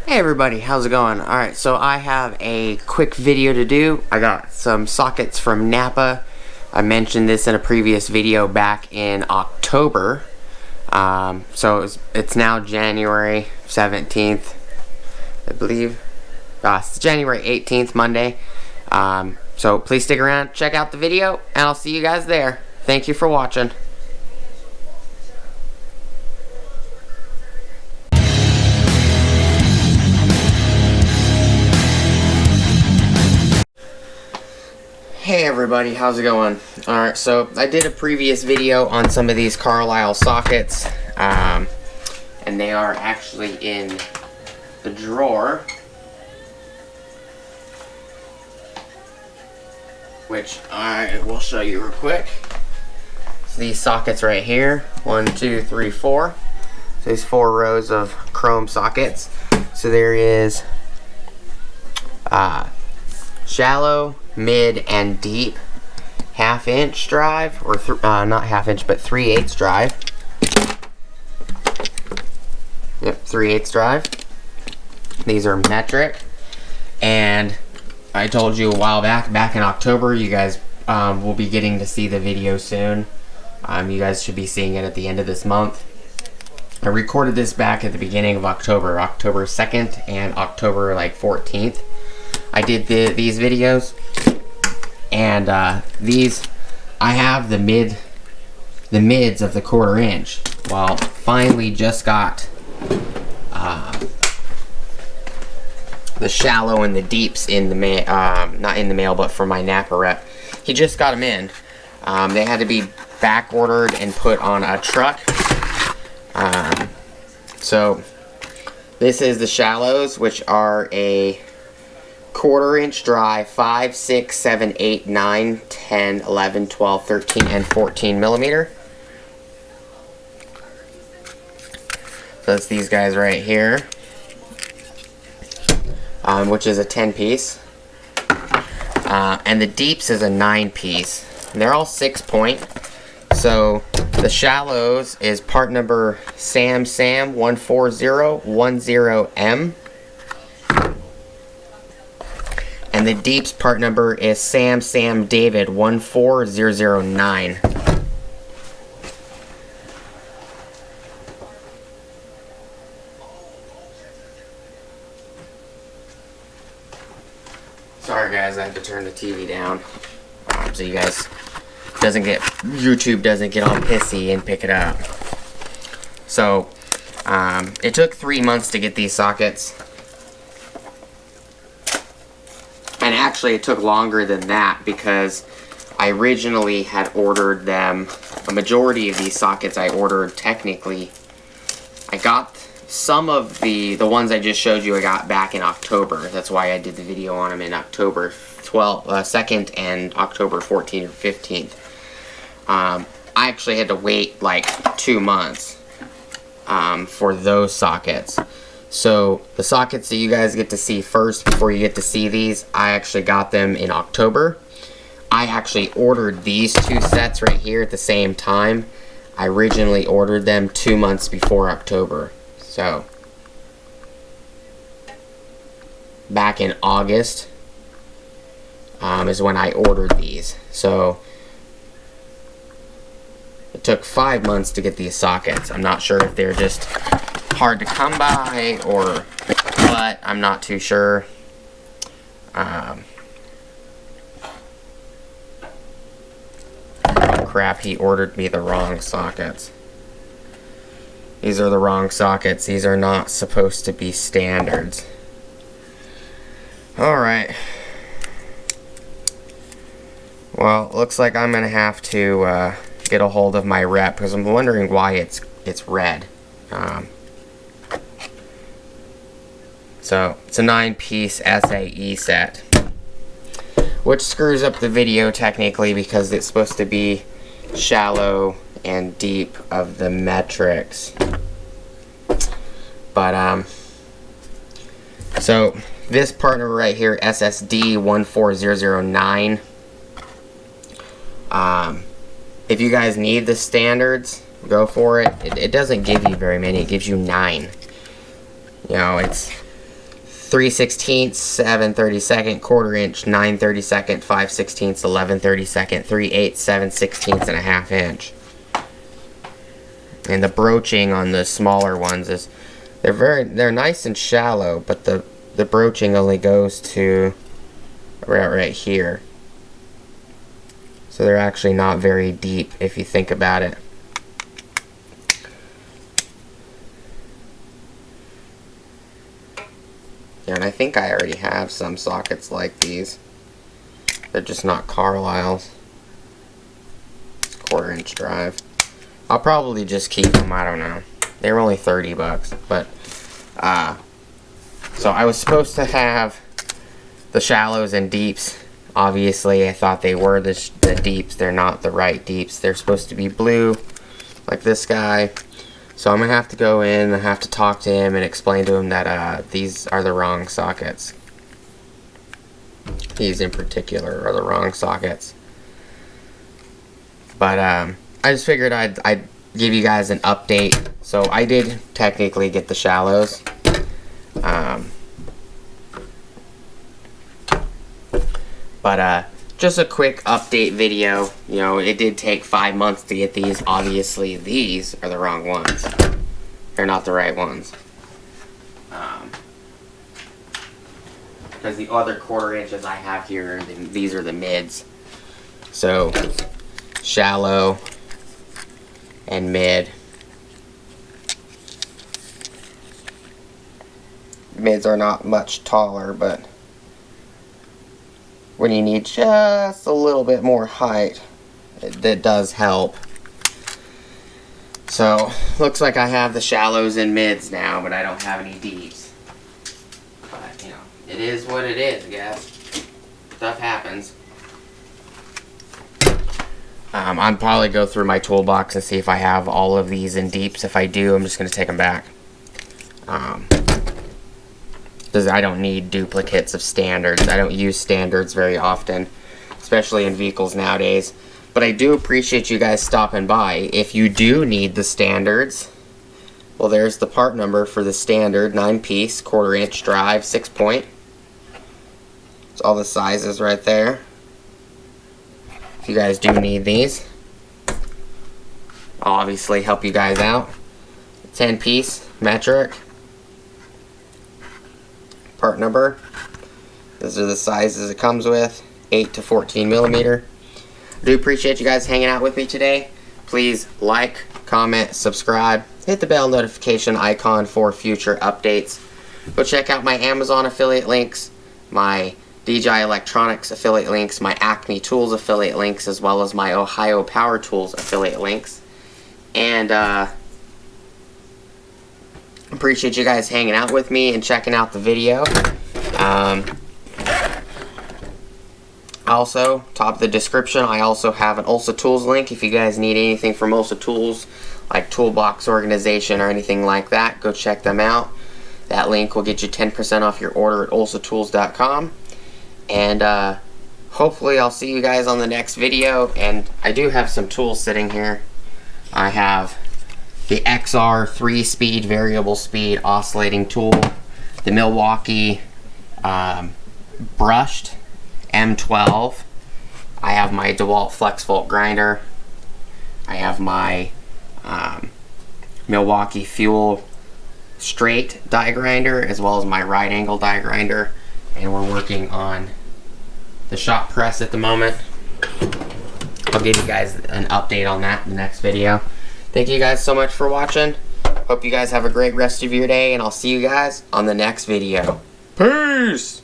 Hey everybody, how's it going? Alright, so I have a quick video to do. I got some sockets from Napa. I mentioned this in a previous video back in October. So it's now January 17th, I believe. It's January 18th, Monday. So please stick around, check out the video, and I'll see you guys there. Thank you for watching. Hey everybody, how's it going? Alright, so I did a previous video on some of these Carlyle sockets, and they are actually in the drawer, which I will show you real quick. So these sockets right here, 1, 2, 3, 4. So these 4 rows of chrome sockets. So there is shallow, mid, and deep 1/2 inch drive, or not 1/2 inch, but 3/8 drive. Yep, 3/8 drive. These are metric, and I told you a while back in October, you guys will be getting to see the video soon. You guys should be seeing it at the end of this month. I recorded this back at the beginning of October, October 2nd and October 14th. I did these videos, and these, I have the mids of the 1/4 inch. Well, finally just got the shallow and the deeps in the mail, not in the mail, but for my Napa rep. He just got them in. They had to be back ordered and put on a truck. So this is the shallows, which are a 1/4 inch drive, 5, 6, 7, 8, 9, 10, 11, 12, 13, and 14 millimeter. So that's these guys right here, which is a 10 piece. And the deeps is a 9 piece. And they're all 6 point. So the shallows is part number Sam 14010M. And the deeps part number is Sam David 14009. Sorry guys, I had to turn the TV down so you guys YouTube doesn't get all pissy and pick it up. So it took 3 months to get these sockets. And actually it took longer than that because I originally had ordered them, a majority of these sockets I ordered technically. I got some of the ones I just showed you I got back in October. That's why I did the video on them in October 2nd and October 14th or 15th. I actually had to wait like 2 months for those sockets. So the sockets that you guys get to see first before you get to see these, I actually got them in October. I actually ordered these 2 sets right here at the same time. I originally ordered them 2 months before October. So back in August is when I ordered these. So it took 5 months to get these sockets. I'm not sure if they're just hard to come by or what. I'm not too sure. Oh crap, he ordered me the wrong sockets. These are the wrong sockets. These are not supposed to be standards. Alright. Well, looks like I'm gonna have to get a hold of my rep because I'm wondering why it's red. So it's a 9-piece SAE set, which screws up the video technically because it's supposed to be shallow and deep of the metrics. But so this partner right here, SSD 14009. If you guys need the standards, go for it. It doesn't give you very many. It gives you 9. You know, it's 3/16, 7/32, 1/4 inch, 9/32, 5/16, 11/32, 3/8, 7/16, and a 1/2 inch. And the broaching on the smaller ones is they're nice and shallow, but the broaching only goes to right here. So they're actually not very deep if you think about it. Yeah, and I think I already have some sockets like these. They're just not Carlyle's. It's 1/4 inch drive. I'll probably just keep them, I don't know. They were only 30 bucks, but so I was supposed to have the shallows and deeps. Obviously, I thought they were the deeps. They're not the right deeps. They're supposed to be blue, like this guy. So I'm gonna have to go in and have to talk to him and explain to him that these are the wrong sockets. These in particular are the wrong sockets. But I just figured I'd give you guys an update. So I did technically get the shallows. But just a quick update video. You know, it did take 5 months to get these. Obviously, these are the wrong ones. They're not the right ones. Because the other 1/4 inches I have here, these are the mids. So, shallow and mid. Mids are not much taller, but when you need just a little bit more height, that does help. So, looks like I have the shallows and mids now, but I don't have any deeps. But, you know, it is what it is, I guess. Stuff happens. I'll probably go through my toolbox and see if I have all of these in deeps. If I do, I'm just going to take them back. Because I don't need duplicates of standards. I don't use standards very often, especially in vehicles nowadays. But I do appreciate you guys stopping by. If you do need the standards, well, there's the part number for the standard 9-piece 1/4 inch drive 6-point. It's all the sizes right there. If you guys do need these, I'll obviously help you guys out. 10-piece metric part number. Those are the sizes it comes with, 8 to 14 millimeter. I do appreciate you guys hanging out with me today. Please like, comment, subscribe, hit the bell notification icon for future updates. Go check out my Amazon affiliate links, my DJI Electronics affiliate links, my Acme Tools affiliate links, as well as my Ohio Power Tools affiliate links. And appreciate you guys hanging out with me and checking out the video. Also, top of the description, I also have an Ulsa Tools link. If you guys need anything from Ulsa Tools, like toolbox organization or anything like that, go check them out. That link will get you 10% off your order at ulsatools.com. And hopefully I'll see you guys on the next video. And I do have some tools sitting here. I have the XR 3-speed variable speed oscillating tool, the Milwaukee brushed M12. I have my DeWalt Flex Volt grinder. I have my Milwaukee Fuel straight die grinder, as well as my right angle die grinder. And we're working on the shop press at the moment. I'll give you guys an update on that in the next video. Thank you guys so much for watching. Hope you guys have a great rest of your day, and I'll see you guys on the next video. Peace!